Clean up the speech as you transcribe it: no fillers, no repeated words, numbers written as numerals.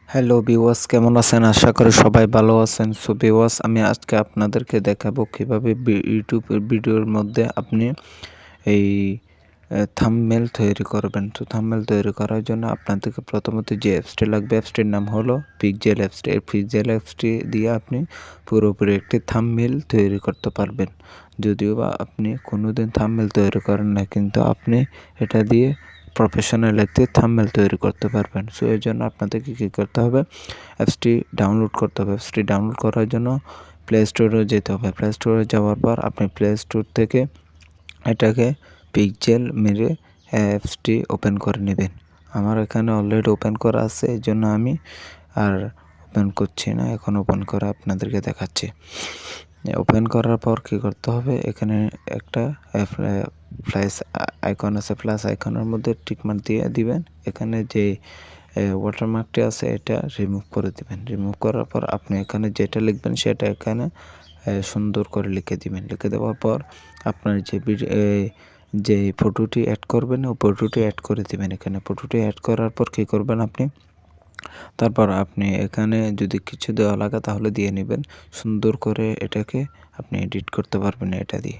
Hello viewers, কেমন আছেন? আশা করি সবাই ভালো আছেন। সো ভিউয়ার্স, আমি আজকে আপনাদেরকে দেখাবো কিভাবে ইউটিউবের ভিডিওর মধ্যে আপনি এই থাম্বনেল তৈরি করবেন। তো থাম্বনেল তৈরি করার জন্য আপনাদেরকে প্রথমত যে অ্যাপসটি লাগবে, অ্যাপসটির নাম হলো পিক্সেল অ্যাপসটি। এই পিক্সেল অ্যাপসটি দিয়ে আপনি পুরোপুরি একটি থাম্বনেল তৈরি করতে পারবেন। যদিও বা আপনি কোনোদিন থাম্বনেল তৈরি করেন না, কিন্তু আপনি এটা দিয়ে প্রফেশনাল একটি থাম্বনেল তৈরি করতে পারবেন। সো এর জন্য আপনাদেরকে কী করতে হবে, অ্যাপসটি ডাউনলোড করতে হবে। অ্যাপসটি ডাউনলোড করার জন্য প্লে স্টোরে যেতে হবে। প্লে স্টোরে যাওয়ার পর আপনি প্লে স্টোর থেকে এটাকে পিক্সেল মেরে অ্যাপসটি ওপেন করে নেবেন। আমার এখানে অলরেডি ওপেন করা আছে, এই জন্য আমি আর ওপেন করছি না। এখন ওপেন করে আপনাদেরকে দেখাচ্ছি। ওপেন করার পর কী করতে হবে, এখানে একটা প্লাস আইকন আছে, প্লাস আইকনের মধ্যে টিকমার্ক দিয়ে দিবেন। এখানে যে ওয়াটারমার্কটি আছে এটা রিমুভ করে দিবেন। রিমুভ করার পর আপনি এখানে যেটা লিখবেন সেটা এখানে সুন্দর করে লিখে দিবেন। লিখে দেওয়ার পর আপনার যে ফটোটি অ্যাড করবেন ওই ফটোটি অ্যাড করে দিবেন। এখানে ফটোটি অ্যাড করার পর কী করবেন আপনি, তারপর আপনি এখানে যদি কিছু দেওয়া লাগে তাহলে দিয়ে নেবেন। সুন্দর করে এটাকে আপনি এডিট করতে পারবেন এটা দিয়ে।